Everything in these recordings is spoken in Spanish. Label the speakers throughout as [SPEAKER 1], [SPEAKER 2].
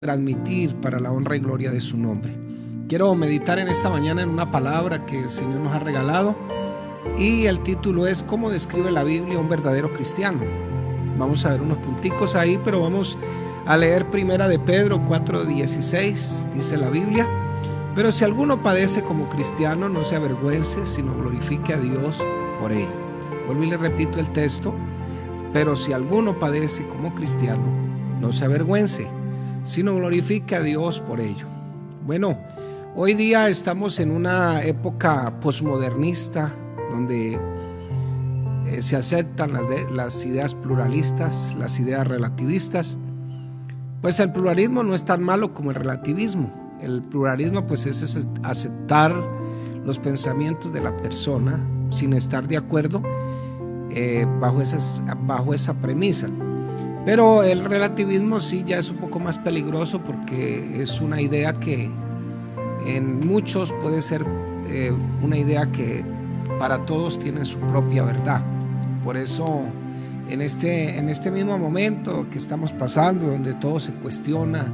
[SPEAKER 1] transmitir para la honra y gloria de su nombre. Quiero meditar en esta mañana en una palabra que el Señor nos ha regalado y el título es ¿Cómo describe la Biblia a un verdadero cristiano? Vamos a ver unos punticos ahí, pero vamos a leer primera de Pedro 4:16. Dice la Biblia: pero si alguno padece como cristiano, no se avergüence, sino glorifique a Dios por ello. Vuelvo y le repito el texto: pero si alguno padece como cristiano, no se avergüence, sino glorifique a Dios por ello. Bueno, hoy día estamos en una época posmodernista donde se aceptan las ideas pluralistas, las ideas relativistas. Pues el pluralismo no es tan malo como el relativismo. El pluralismo pues es aceptar los pensamientos de la persona sin estar de acuerdo bajo esa premisa. Pero el relativismo sí ya es un poco más peligroso porque es una idea que en muchos puede ser una idea que para todos tiene su propia verdad. Por eso en este mismo momento que estamos pasando, donde todo se cuestiona,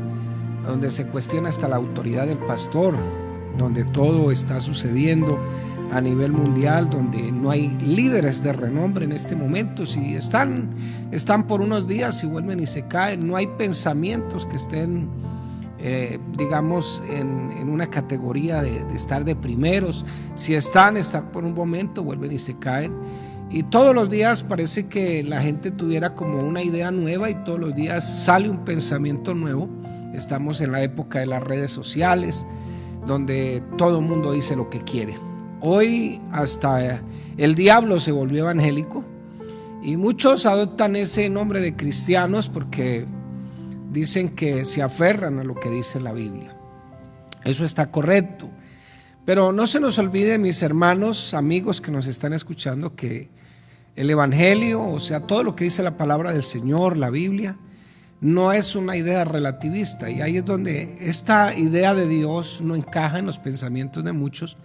[SPEAKER 1] donde se cuestiona hasta la autoridad del pastor, donde todo está sucediendo a nivel mundial, donde no hay líderes de renombre en este momento, si están por unos días y vuelven y se caen, no hay pensamientos que estén digamos en una categoría de estar de primeros, si están por un momento, vuelven y se caen, y todos los días parece que la gente tuviera como una idea nueva y todos los días sale un pensamiento nuevo. Estamos en la época de las redes sociales, donde todo el mundo dice lo que quiere. Hoy hasta el diablo se volvió evangélico y muchos adoptan ese nombre de cristianos porque dicen que se aferran a lo que dice la Biblia. Eso está correcto, pero no se nos olvide, mis hermanos, amigos que nos están escuchando, que el evangelio, o sea, todo lo que dice la palabra del Señor, la Biblia, no es una idea relativista, y ahí es donde esta idea de Dios no encaja en los pensamientos de muchos,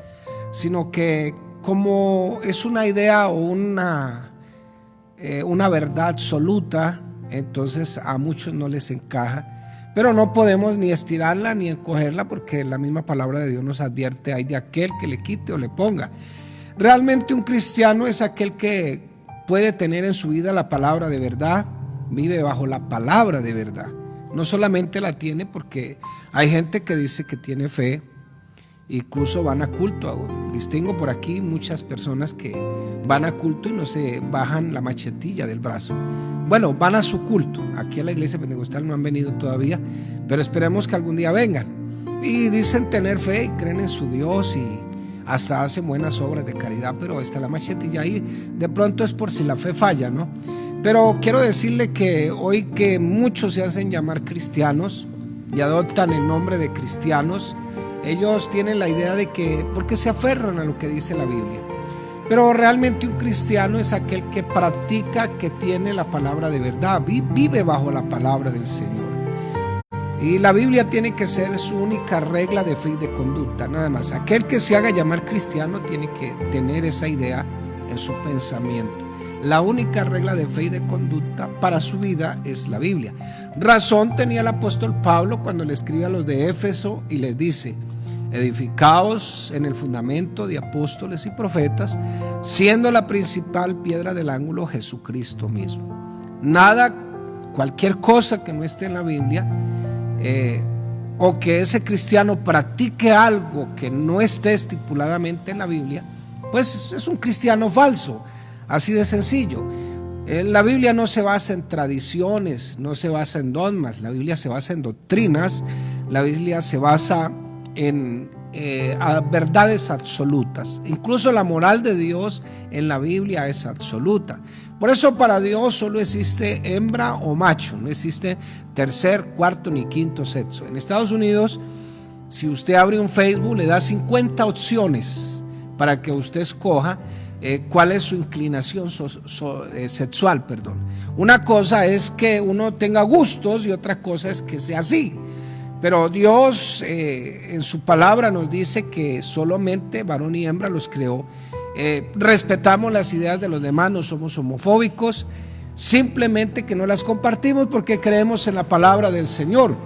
[SPEAKER 1] sino que como es una idea o una verdad absoluta, entonces a muchos no les encaja. Pero no podemos ni estirarla ni encogerla, porque la misma palabra de Dios nos advierte: hay de aquel que le quite o le ponga. Realmente un cristiano es aquel que puede tener en su vida la palabra de verdad, vive bajo la palabra de verdad. No solamente la tiene, porque hay gente que dice que tiene fe, incluso van a culto. Distingo por aquí muchas personas que van a culto y no se bajan la machetilla del brazo. Bueno, van a su culto. Aquí a la iglesia pentecostal no han venido todavía, pero esperemos que algún día vengan. Y dicen tener fe y creen en su Dios y hasta hacen buenas obras de caridad, pero está la machetilla ahí. De pronto es por si la fe falla, ¿no? Pero quiero decirle que hoy que muchos se hacen llamar cristianos y adoptan el nombre de cristianos, ellos tienen la idea de que, porque se aferran a lo que dice la Biblia. Pero realmente un cristiano es aquel que practica, que tiene la palabra de verdad, vive bajo la palabra del Señor. Y la Biblia tiene que ser su única regla de fe y de conducta, nada más. Aquel que se haga llamar cristiano tiene que tener esa idea en su pensamiento. La única regla de fe y de conducta para su vida es la Biblia. Razón tenía el apóstol Pablo cuando le escribe a los de Éfeso y les dice: edificaos en el fundamento de apóstoles y profetas, siendo la principal piedra del ángulo Jesucristo mismo. Nada, cualquier cosa que no esté en la Biblia, o que ese cristiano practique algo que no esté estipuladamente en la Biblia, pues es un cristiano falso. Así de sencillo. La Biblia no se basa en tradiciones, no se basa en dogmas, la Biblia se basa en doctrinas, la Biblia se basa en verdades absolutas. Incluso la moral de Dios en la Biblia es absoluta. Por eso para Dios solo existe hembra o macho, no existe tercer, cuarto ni quinto sexo. En Estados Unidos, si usted abre un Facebook, le da 50 opciones para que usted escoja cuál es su inclinación sexual. Una cosa es que uno tenga gustos y otra cosa es que sea así. Pero Dios en su palabra nos dice que solamente varón y hembra los creó. Respetamos las ideas de los demás, no somos homofóbicos, simplemente que no las compartimos porque creemos en la palabra del Señor.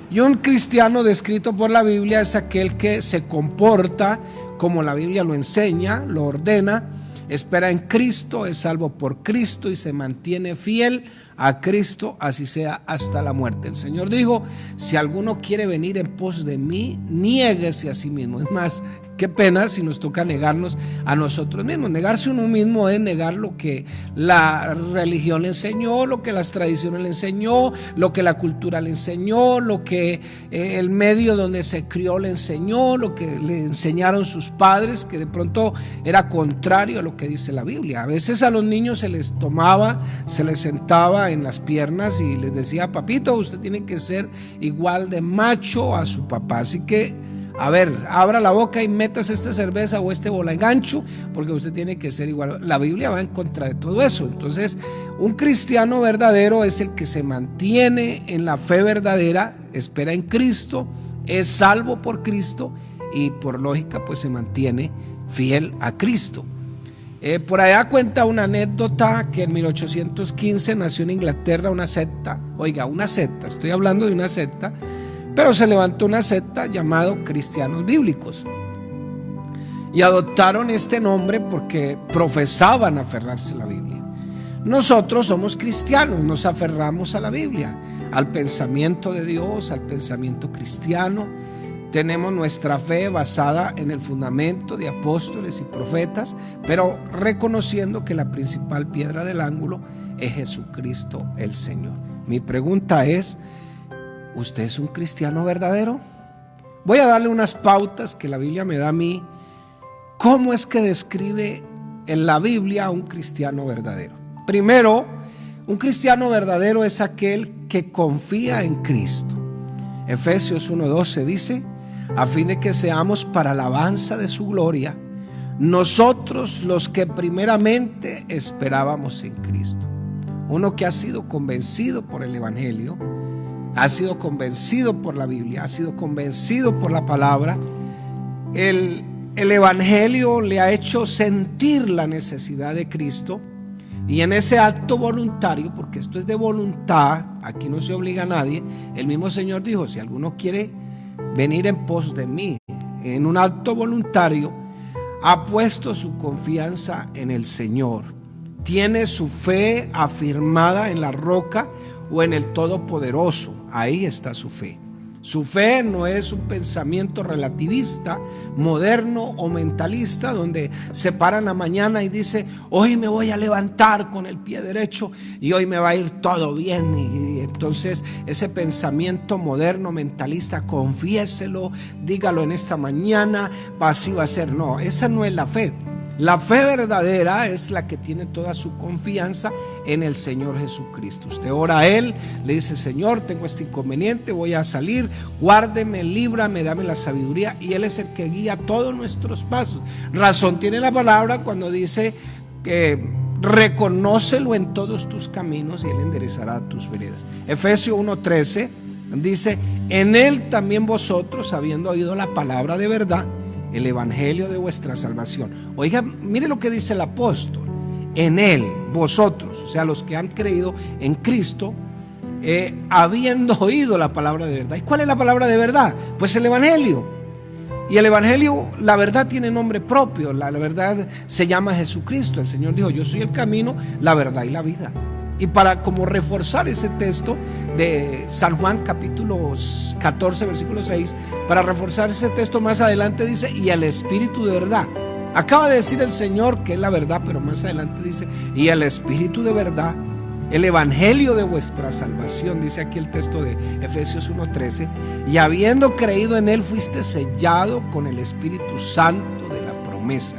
[SPEAKER 1] Y un cristiano descrito por la Biblia es aquel que se comporta como la Biblia lo enseña, lo ordena, espera en Cristo, es salvo por Cristo y se mantiene fiel a Cristo, así sea hasta la muerte. El Señor dijo: si alguno quiere venir en pos de mí, niéguese a sí mismo. Es más, qué pena si nos toca negarnos a nosotros mismos. Negarse a uno mismo es negar lo que la religión le enseñó, lo que las tradiciones le enseñó, lo que la cultura le enseñó, lo que el medio donde se crió le enseñó, lo que le enseñaron sus padres, que de pronto era contrario a lo que dice la Biblia. A veces a los niños se les tomaba, se les sentaba en las piernas y les decía: papito, usted tiene que ser igual de macho a su papá, así que a ver, abra la boca y metas esta cerveza o este bola de gancho, porque usted tiene que ser igual. La Biblia va en contra de todo eso. Entonces, un cristiano verdadero es el que se mantiene en la fe verdadera, espera en Cristo, es salvo por Cristo y por lógica pues se mantiene fiel a Cristo. Por allá cuenta una anécdota que en 1815 nació en Inglaterra una secta. Oiga, una secta, estoy hablando de una secta. Pero se levantó una secta llamado Cristianos Bíblicos y adoptaron este nombre porque profesaban aferrarse a la Biblia. Nosotros somos cristianos, nos aferramos a la Biblia, al pensamiento de Dios, al pensamiento cristiano. Tenemos nuestra fe basada en el fundamento de apóstoles y profetas, pero reconociendo que la principal piedra del ángulo es Jesucristo el Señor. Mi pregunta es: ¿usted es un cristiano verdadero? Voy a darle unas pautas que la Biblia me da a mí. ¿Cómo es que describe en la Biblia a un cristiano verdadero? Primero, un cristiano verdadero es aquel que confía en Cristo. Efesios 1:12 dice: a fin de que seamos para alabanza de su gloria, nosotros los que primeramente esperábamos en Cristo. Uno que ha sido convencido por el Evangelio, ha sido convencido por la Biblia, ha sido convencido por la palabra. El Evangelio le ha hecho sentir la necesidad de Cristo, y en ese acto voluntario, porque esto es de voluntad, aquí no se obliga a nadie, el mismo Señor dijo: si alguno quiere venir en pos de mí, en un acto voluntario, ha puesto su confianza en el Señor, tiene su fe afirmada en la roca o en el Todopoderoso. Ahí está su fe. Su fe no es un pensamiento relativista, moderno o mentalista, donde se para en la mañana y dice: hoy me voy a levantar con el pie derecho y hoy me va a ir todo bien. Y entonces ese pensamiento moderno, mentalista, confiéselo, dígalo en esta mañana, así va a ser. No, esa no es la fe. La fe verdadera es la que tiene toda su confianza en el Señor Jesucristo. Usted ora a Él, le dice: Señor, tengo este inconveniente, voy a salir, guárdeme, líbrame, dame la sabiduría, y Él es el que guía todos nuestros pasos. Razón tiene la palabra cuando dice que reconócelo en todos tus caminos y Él enderezará tus veredas. Efesios 1:13 dice: en Él también vosotros, habiendo oído la palabra de verdad, el evangelio de vuestra salvación. Oiga, mire lo que dice el apóstol: en Él, vosotros, o sea, los que han creído en Cristo, habiendo oído la palabra de verdad. ¿Y cuál es la palabra de verdad? Pues el evangelio. Y el evangelio, la verdad tiene nombre propio. La verdad se llama Jesucristo. El Señor dijo: yo soy el camino, la verdad y la vida. Y para como reforzar ese texto de San Juan capítulo 14 versículo 6, para reforzar ese texto más adelante dice: y el Espíritu de verdad. Acaba de decir el Señor que es la verdad, pero más adelante dice: y el Espíritu de verdad, el evangelio de vuestra salvación, dice aquí el texto de Efesios 1:13, y habiendo creído en Él fuiste sellado con el Espíritu Santo de la promesa.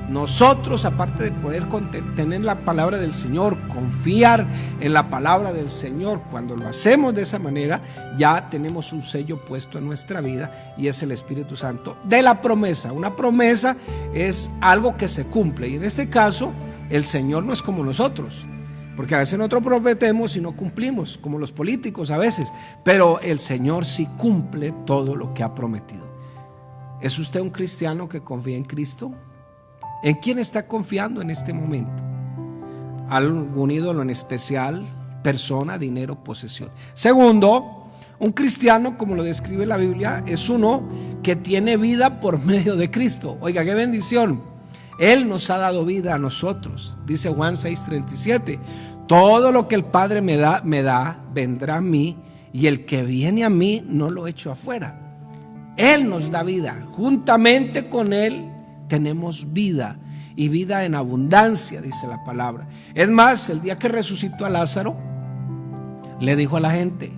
[SPEAKER 1] Nosotros, aparte de poder tener la palabra del Señor, confiar en la palabra del Señor, cuando lo hacemos de esa manera, ya tenemos un sello puesto en nuestra vida, y es el Espíritu Santo de la promesa. Una promesa es algo que se cumple, y en este caso el Señor no es como nosotros, porque a veces nosotros prometemos y no cumplimos, como los políticos a veces, pero el Señor sí cumple todo lo que ha prometido. ¿Es usted un cristiano que confía en Cristo? ¿En quién está confiando en este momento? ¿Algún ídolo en especial? ¿Persona, dinero, posesión? Segundo, Un cristiano, como lo describe la Biblia, es uno que tiene vida por medio de Cristo. Oiga, qué bendición. Él nos ha dado vida a nosotros. Dice Juan 6:37. Todo lo que el Padre me da, vendrá a mí, y el que viene a mí no lo echo afuera. Él nos da vida. Juntamente con Él tenemos vida, y vida en abundancia, dice la palabra. Es más, el día que resucitó a Lázaro, le dijo a la gente: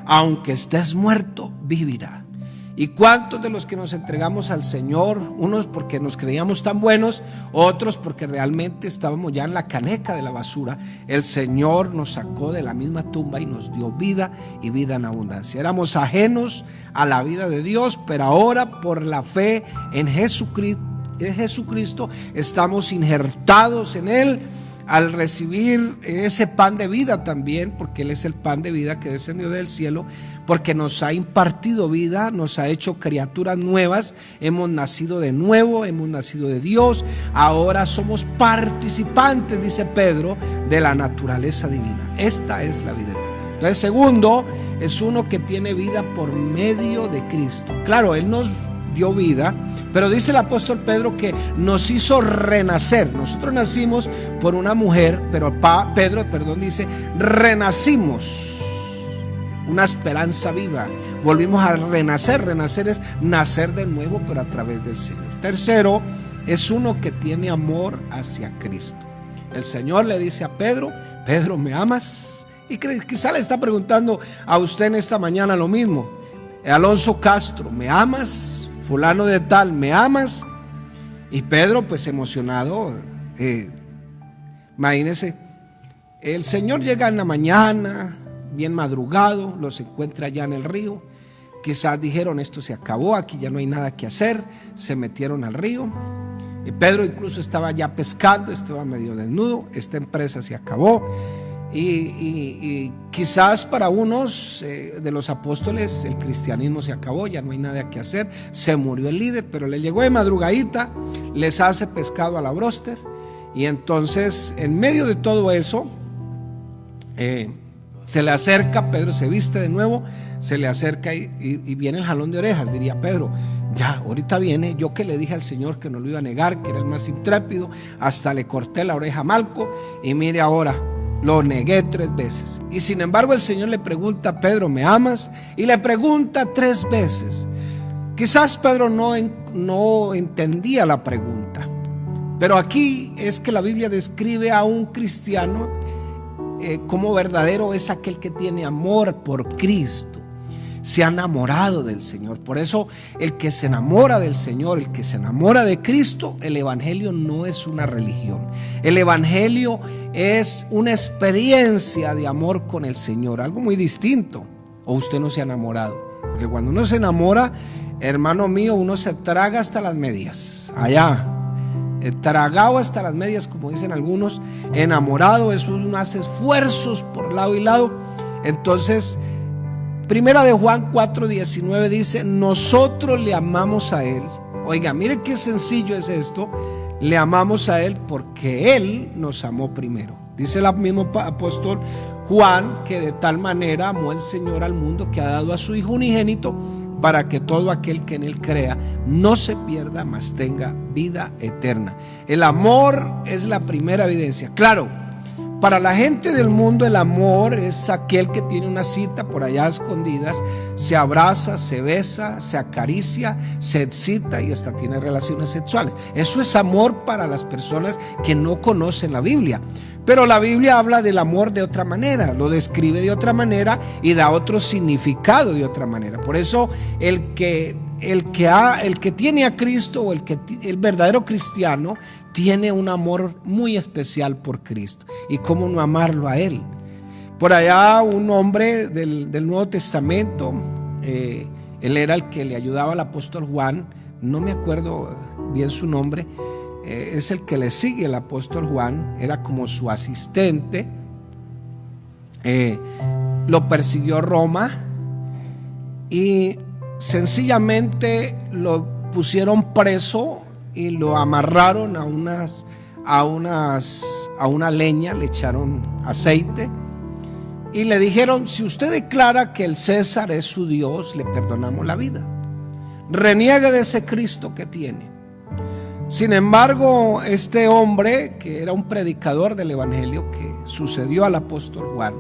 [SPEAKER 1] aunque estés muerto, vivirá. ¿Y cuántos de los que nos entregamos al Señor, unos porque nos creíamos tan buenos, otros porque realmente estábamos ya en la caneca de la basura, el Señor nos sacó de la misma tumba y nos dio vida, y vida en abundancia? Éramos ajenos a la vida de Dios, pero ahora por la fe en Jesucristo estamos injertados en Él, al recibir ese pan de vida también, porque Él es el pan de vida que descendió del cielo, porque nos ha impartido vida, nos ha hecho criaturas nuevas, hemos nacido de nuevo, hemos nacido de Dios, ahora somos participantes, dice Pedro, de la naturaleza divina. Esta es la vida eterna. Entonces, segundo, es uno que tiene vida por medio de Cristo. Claro, Él nos dio vida, pero dice el apóstol Pedro que nos hizo renacer. Nosotros nacimos por una mujer, pero Pedro dice: renacimos, una esperanza viva. Volvimos a renacer. Renacer es nacer de nuevo, pero a través del Señor. Tercero, es uno que tiene amor hacia Cristo. El Señor le dice a Pedro: Pedro, ¿me amas? Y quizá le está preguntando a usted en esta mañana lo mismo. Alonso Castro, ¿me amas? Fulano de tal, ¿me amas? Y Pedro, pues emocionado, imagínense, el Señor llega en la mañana, bien madrugado, los encuentra allá en el río. Quizás dijeron: esto se acabó, aquí ya no hay nada que hacer. Se metieron al río. Y Pedro incluso estaba ya pescando, estaba medio desnudo. Esta empresa se acabó. Y quizás para unos de los apóstoles el cristianismo se acabó, ya no hay nada que hacer, se murió el líder. Pero le llegó de madrugadita, les hace pescado a la bróster. Y entonces, en medio de todo eso, se le acerca, Pedro se viste de nuevo, se le acerca y viene el jalón de orejas, diría Pedro. Ya, ahorita viene, yo que le dije al Señor que no lo iba a negar, que era el más intrépido, hasta le corté la oreja a Malco, y mire ahora, lo negué 3 veces. Y sin embargo el Señor le pregunta a Pedro: ¿me amas? Y le pregunta 3 veces. Quizás Pedro no entendía la pregunta, pero aquí es que la Biblia describe a un cristiano como verdadero es aquel que tiene amor por Cristo, se ha enamorado del Señor. Por eso el que se enamora del Señor, el que se enamora de Cristo, el evangelio no es una religión. El evangelio es una experiencia de amor con el Señor, algo muy distinto. ¿O usted no se ha enamorado? Porque cuando uno se enamora, hermano mío, uno se traga hasta las medias. Allá, tragado hasta las medias, como dicen algunos. Enamorado, eso uno hace esfuerzos por lado y lado. Entonces, Primera de Juan 4:19 dice: nosotros le amamos a Él. Oiga, mire qué sencillo es esto. Le amamos a Él porque Él nos amó primero. Dice el mismo apóstol Juan que de tal manera amó el Señor al mundo que ha dado a su Hijo unigénito, para que todo aquel que en Él crea no se pierda, mas tenga vida eterna. El amor es la primera evidencia. Claro, para la gente del mundo el amor es aquel que tiene una cita por allá a escondidas, se abraza, se besa, se acaricia, se excita y hasta tiene relaciones sexuales. Eso es amor para las personas que no conocen la Biblia. Pero la Biblia habla del amor de otra manera, lo describe de otra manera y da otro significado de otra manera. Por eso el que tiene a Cristo, o el verdadero cristiano, tiene un amor muy especial por Cristo. ¿Y cómo no amarlo a Él? Por allá un hombre del Nuevo Testamento, él era el que le ayudaba al apóstol Juan, no me acuerdo bien su nombre, es el que le sigue el apóstol Juan, era como su asistente. Lo persiguió Roma y sencillamente lo pusieron preso y lo amarraron a una leña, le echaron aceite y le dijeron: si usted declara que el César es su Dios, le perdonamos la vida. Reniegue de ese Cristo que tiene. Sin embargo, este hombre, que era un predicador del evangelio, que sucedió al apóstol Juan,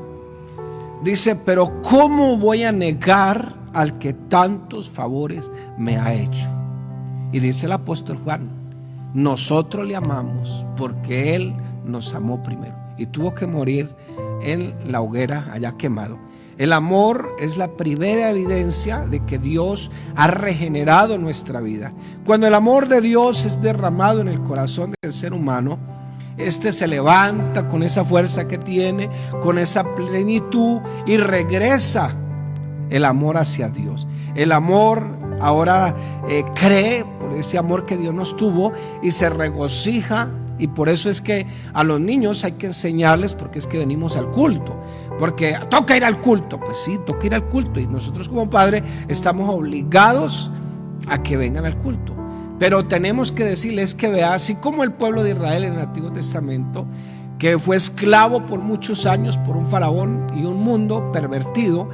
[SPEAKER 1] dice: pero ¿cómo voy a negar al que tantos favores me ha hecho? Y dice el apóstol Juan: nosotros le amamos porque Él nos amó primero y tuvo que morir en la hoguera allá quemado. El amor es la primera evidencia de que Dios ha regenerado nuestra vida. Cuando el amor de Dios es derramado en el corazón del ser humano, este se levanta con esa fuerza que tiene, con esa plenitud, y regresa el amor hacia Dios. El amor ahora cree por ese amor que Dios nos tuvo y se regocija. Y por eso es que a los niños hay que enseñarles, porque es que venimos al culto, porque toca ir al culto. Pues sí, toca ir al culto, y nosotros como padres estamos obligados a que vengan al culto. Pero tenemos que decirles que vea, así como el pueblo de Israel en el Antiguo Testamento, que fue esclavo por muchos años por un faraón y un mundo pervertido,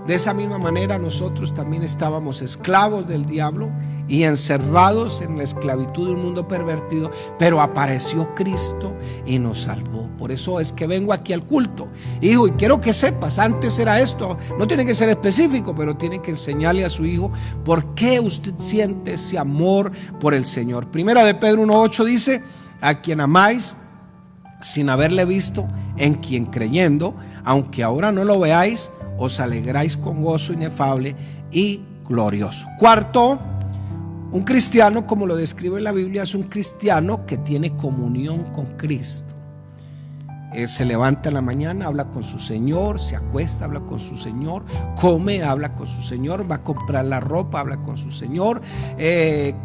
[SPEAKER 1] de esa misma manera nosotros también estábamos esclavos del diablo y encerrados en la esclavitud de un mundo pervertido, pero apareció Cristo y nos salvó. Por eso es que vengo aquí al culto, hijo, y quiero que sepas, antes era esto, no tiene que ser específico, pero tiene que enseñarle a su hijo por qué usted siente ese amor por el Señor. Primera de Pedro 1:8 dice: a quien amáis sin haberle visto, en quien creyendo, aunque ahora no lo veáis, os alegráis con gozo inefable y glorioso. Cuarto, un cristiano, como lo describe la Biblia, es un cristiano que tiene comunión con Cristo. Se levanta en la mañana, habla con su Señor, se acuesta, habla con su Señor, come, habla con su Señor, va a comprar la ropa, habla con su Señor,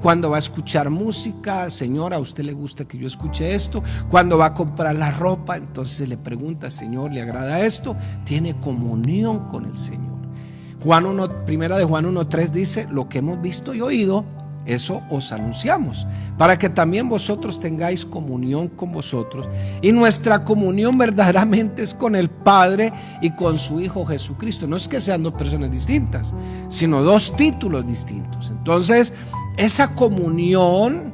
[SPEAKER 1] cuando va a escuchar música: Señor, ¿a usted le gusta que yo escuche esto? Cuando va a comprar la ropa, entonces le pregunta: Señor, ¿le agrada esto? Tiene comunión con el Señor. Primera de Juan 1:3 dice: lo que hemos visto y oído, eso os anunciamos, para que también vosotros tengáis comunión con vosotros. Y nuestra comunión verdaderamente es con el Padre y con su Hijo Jesucristo. No es que sean dos personas distintas, sino dos títulos distintos. Entonces, esa comunión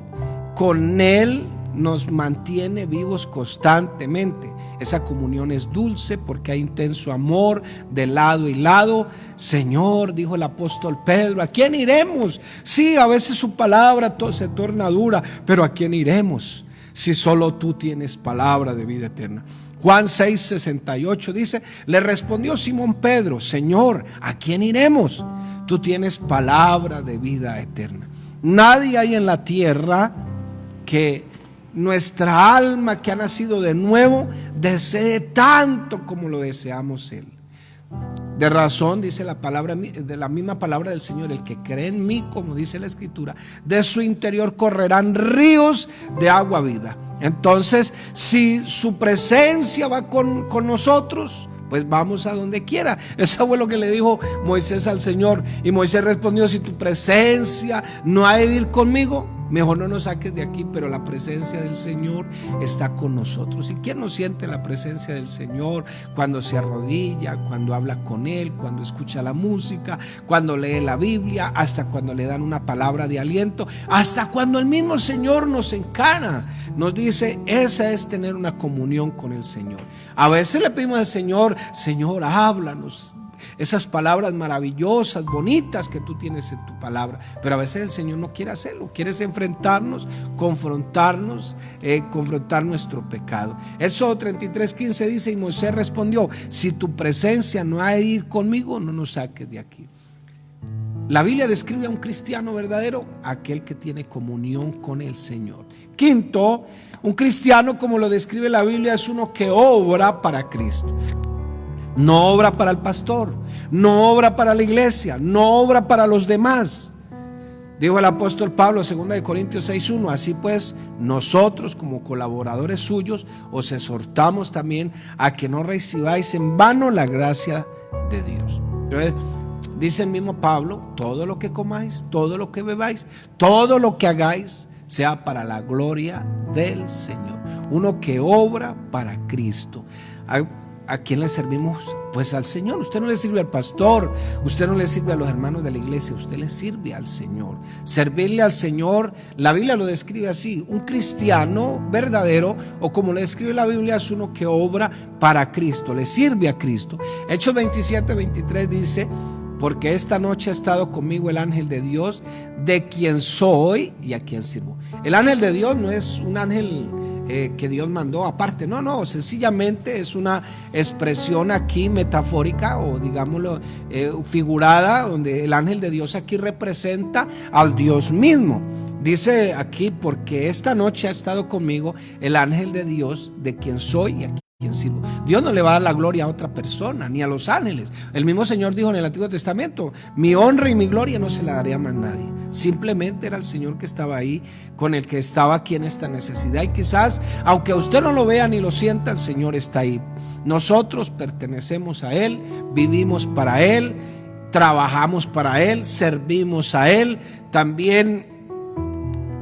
[SPEAKER 1] con Él nos mantiene vivos constantemente. Esa comunión es dulce porque hay intenso amor de lado y lado. Señor, dijo el apóstol Pedro, ¿a quién iremos? Sí, a veces su palabra se torna dura, pero ¿a quién iremos si solo tú tienes palabra de vida eterna? Juan 6:68 dice: le respondió Simón Pedro: Señor, ¿a quién iremos? Tú tienes palabra de vida eterna. Nadie hay en la tierra que nuestra alma, que ha nacido de nuevo, desee tanto como lo deseamos Él. De razón, dice la palabra, de la misma palabra del Señor: el que cree en mí, como dice la Escritura, de su interior correrán ríos de agua viva. Entonces, si su presencia va con nosotros, pues vamos a donde quiera. Eso fue lo que le dijo Moisés al Señor, y Moisés respondió: si tu presencia no ha de ir conmigo, mejor no nos saques de aquí. Pero la presencia del Señor está con nosotros. ¿Y quién no siente la presencia del Señor cuando se arrodilla, cuando habla con Él, cuando escucha la música, cuando lee la Biblia, hasta cuando le dan una palabra de aliento, hasta cuando el mismo Señor nos encana, nos dice? Esa es tener una comunión con el Señor. A veces le pedimos al Señor: Señor, háblanos esas palabras maravillosas, bonitas que tú tienes en tu palabra. Pero a veces el Señor no quiere hacerlo, quiere enfrentarnos, confrontarnos, confrontar nuestro pecado. Éxodo 33:15 dice: y Moisés respondió: si tu presencia no ha de ir conmigo, no nos saques de aquí. La Biblia describe a un cristiano verdadero, aquel que tiene comunión con el Señor. Quinto, un cristiano, como lo describe la Biblia, es uno que obra para Cristo. No obra para el pastor, no obra para la iglesia, no obra para los demás. Dijo el apóstol Pablo, 2 Corintios 6:1: así pues, nosotros como colaboradores suyos os exhortamos también a que no recibáis en vano la gracia de Dios. Entonces, dice el mismo Pablo: todo lo que comáis, todo lo que bebáis, todo lo que hagáis, sea para la gloria del Señor. Uno que obra para Cristo. ¿A quién le servimos? Pues al Señor. Usted no le sirve al pastor, usted no le sirve a los hermanos de la iglesia, usted le sirve al Señor. Servirle al Señor, la Biblia lo describe así: un cristiano verdadero, o como le describe la Biblia, es uno que obra para Cristo, le sirve a Cristo. Hechos 27:23 dice: porque esta noche ha estado conmigo el ángel de Dios, de quien soy y a quien sirvo. El ángel de Dios no es un ángel que Dios mandó aparte, no, sencillamente es una expresión aquí metafórica, o digámoslo figurada, donde el ángel de Dios aquí representa al Dios mismo. Dice aquí: porque esta noche ha estado conmigo el ángel de Dios, de quien soy y a quien sirvo. Dios no le va a dar la gloria a otra persona, ni a los ángeles. El mismo Señor dijo en el Antiguo Testamento: mi honra y mi gloria no se la daría a más nadie. Simplemente era el Señor que estaba ahí, con el que estaba aquí en esta necesidad. Y quizás, aunque usted no lo vea ni lo sienta, el Señor está ahí. Nosotros pertenecemos a Él, vivimos para Él, trabajamos para Él, servimos a Él. También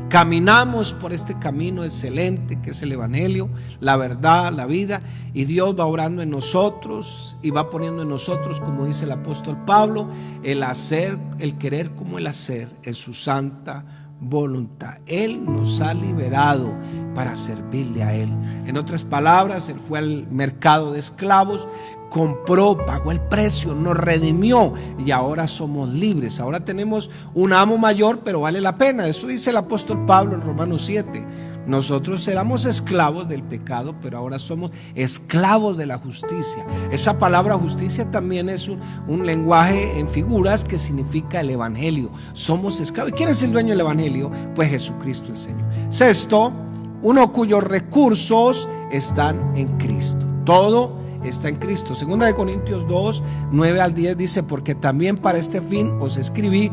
[SPEAKER 1] caminamos por este camino excelente que es el Evangelio, la verdad, la vida, y Dios va obrando en nosotros y va poniendo en nosotros, como dice el apóstol Pablo, el hacer, el querer como el hacer en su santa voluntad. Él nos ha liberado para servirle a Él. En otras palabras, Él fue al mercado de esclavos, compró, pagó el precio, nos redimió y ahora somos libres. Ahora tenemos un amo mayor, pero vale la pena. Eso dice el apóstol Pablo en Romanos 7. Nosotros éramos esclavos del pecado, pero ahora somos esclavos de la justicia. Esa palabra justicia también es un lenguaje en figuras que significa el Evangelio. Somos esclavos. ¿Y quién es el dueño del Evangelio? Pues Jesucristo el Señor. Sexto, uno cuyos recursos están en Cristo. Todo está en Cristo. Segunda de Corintios 2, 9 al 10 dice: porque también para este fin os escribí,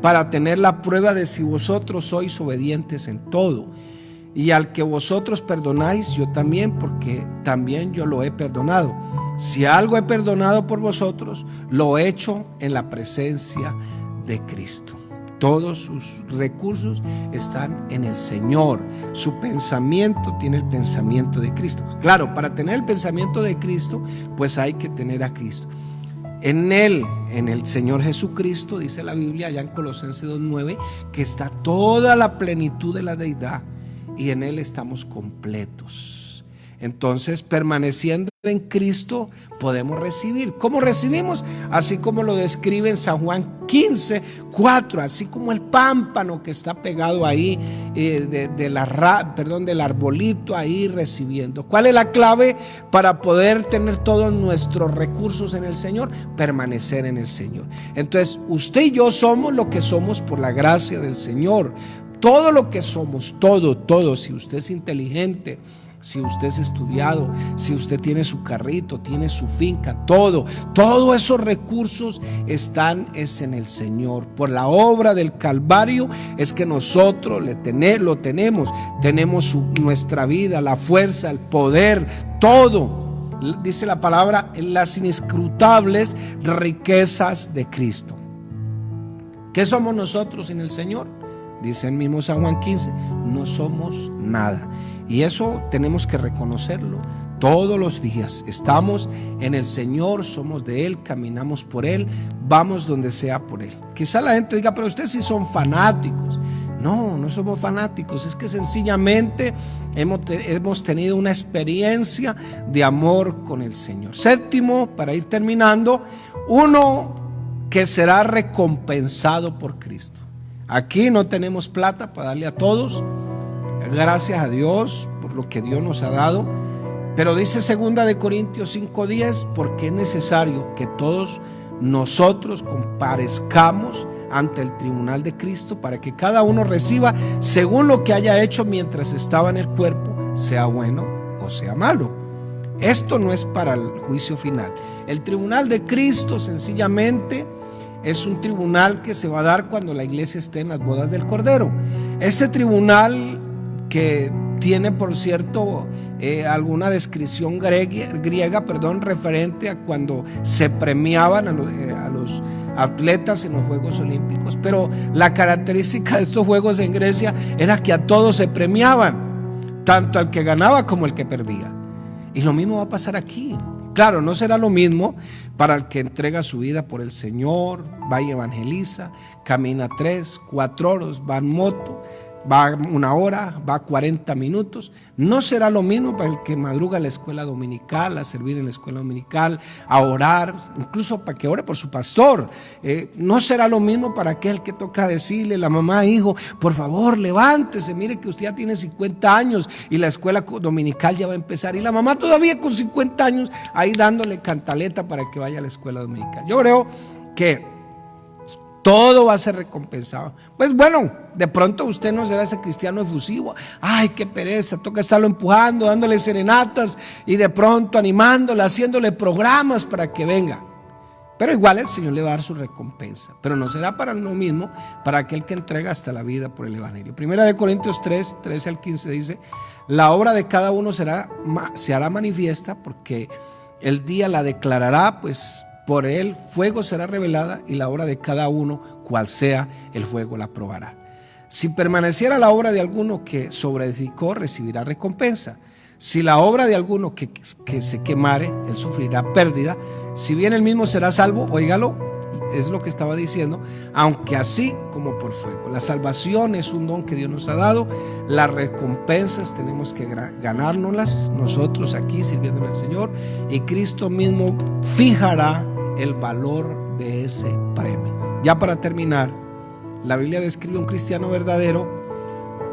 [SPEAKER 1] para tener la prueba de si vosotros sois obedientes en todo. Y al que vosotros perdonáis, yo también, porque también yo lo he perdonado. Si algo he perdonado por vosotros, lo he hecho en la presencia de Cristo. Todos sus recursos están en el Señor. Su pensamiento tiene el pensamiento de Cristo. Claro, para tener el pensamiento de Cristo, pues hay que tener a Cristo. En Él, en el Señor Jesucristo, dice la Biblia allá en Colosenses 2:9, que está toda la plenitud de la deidad, y en Él estamos completos. Entonces, permaneciendo en Cristo, podemos recibir. ¿Cómo recibimos? Así como lo describe en San Juan 15:4, así como el pámpano que está pegado ahí del arbolito ahí recibiendo. ¿Cuál es la clave para poder tener todos nuestros recursos en el Señor? Permanecer en el Señor. Entonces, usted y yo somos lo que somos por la gracia del Señor. Todo lo que somos, todo, si usted es inteligente, si usted es estudiado, si usted tiene su carrito, tiene su finca, todos esos recursos están en el Señor. Por la obra del Calvario es que nosotros lo tenemos nuestra vida, la fuerza, el poder, todo. Dice la palabra: las inescrutables riquezas de Cristo. ¿Qué somos nosotros sin el Señor? Dice el mismo San Juan 15, no somos nada. Y eso tenemos que reconocerlo todos los días. Estamos en el Señor, somos de Él, caminamos por Él, vamos donde sea por Él. Quizá la gente diga: pero ustedes sí son fanáticos. No somos fanáticos, es que sencillamente hemos tenido una experiencia de amor con el Señor. Séptimo, para ir terminando, uno que será recompensado por Cristo. Aquí no tenemos plata para darle a todos, gracias a Dios por lo que Dios nos ha dado, pero dice 2 de Corintios 5:10, porque es necesario que todos nosotros comparezcamos ante el tribunal de Cristo, para que cada uno reciba según lo que haya hecho mientras estaba en el cuerpo, sea bueno o sea malo. Esto no es para el juicio final. El tribunal de Cristo sencillamente es un tribunal que se va a dar cuando la iglesia esté en las bodas del Cordero. Este tribunal, que tiene, por cierto, alguna descripción griega, referente a cuando se premiaban a los atletas en los Juegos Olímpicos. Pero la característica de estos Juegos en Grecia era que a todos se premiaban, tanto al que ganaba como al que perdía. Y lo mismo va a pasar aquí. Claro, no será lo mismo para el que entrega su vida por el Señor, va y evangeliza, camina 3, 4 horas, va en moto, va 1 hora, va 40 minutos. No será lo mismo para el que madruga a la escuela dominical, a servir en la escuela dominical, a orar, incluso para que ore por su pastor. No será lo mismo para aquel que toca decirle a la mamá: hijo, por favor, levántese, mire que usted ya tiene 50 años y la escuela dominical ya va a empezar. Y la mamá todavía con 50 años ahí dándole cantaleta para que vaya a la escuela dominical. Yo creo que todo va a ser recompensado. Pues bueno, de pronto usted no será ese cristiano efusivo. Ay, qué pereza, toca estarlo empujando, dándole serenatas y de pronto animándole, haciéndole programas para que venga. Pero igual el Señor le va a dar su recompensa. Pero no será para lo mismo para aquel que entrega hasta la vida por el evangelio. Primera de Corintios 3, 13 al 15 dice: la obra de cada uno se hará manifiesta, porque el día la declarará, pues por el fuego será revelada, y la obra de cada uno, cual sea el fuego, la probará. Si permaneciera la obra de alguno que sobreedificó, recibirá recompensa. Si la obra de alguno que se quemare, él sufrirá pérdida. Si bien él mismo será salvo, óigalo, es lo que estaba diciendo, aunque así como por fuego. La salvación es un don que Dios nos ha dado. Las recompensas tenemos que ganárnoslas nosotros aquí sirviéndole al Señor, y Cristo mismo fijará el valor de ese premio. Ya para terminar, la Biblia describe un cristiano verdadero,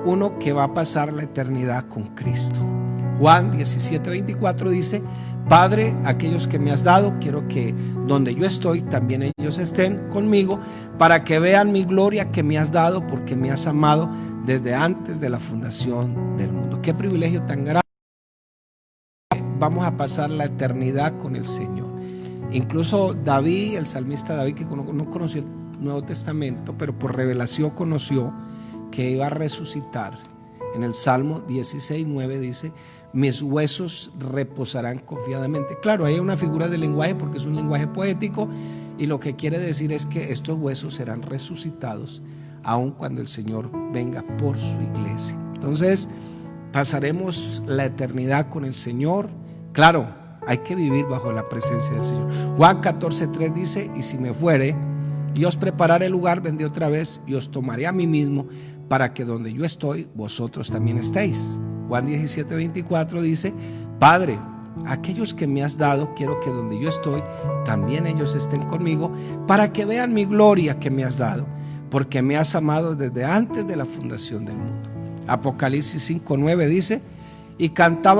[SPEAKER 1] uno que va a pasar la eternidad con Cristo. Juan 17:24 dice: Padre, aquellos que me has dado, quiero que donde yo estoy también ellos estén conmigo, para que vean mi gloria que me has dado, porque me has amado desde antes de la fundación del mundo. Qué privilegio tan grande. Vamos a pasar la eternidad con el Señor. Incluso David, el salmista David, que no conoció el Nuevo Testamento, pero por revelación conoció que iba a resucitar. En el Salmo 16:9 dice: mis huesos reposarán confiadamente. Claro, hay una figura de lenguaje porque es un lenguaje poético, y lo que quiere decir es que estos huesos serán resucitados aun cuando el Señor venga por su iglesia. Entonces pasaremos la eternidad con el Señor. Claro, hay que vivir bajo la presencia del Señor. Juan 14:3 dice: y si me fuere y os prepararé el lugar, vendré otra vez y os tomaré a mí mismo, para que donde yo estoy, vosotros también estéis. Juan 17:24 dice: Padre, aquellos que me has dado, quiero que donde yo estoy, también ellos estén conmigo, para que vean mi gloria que me has dado, porque me has amado desde antes de la fundación del mundo. Apocalipsis 5:9 dice: y cantaban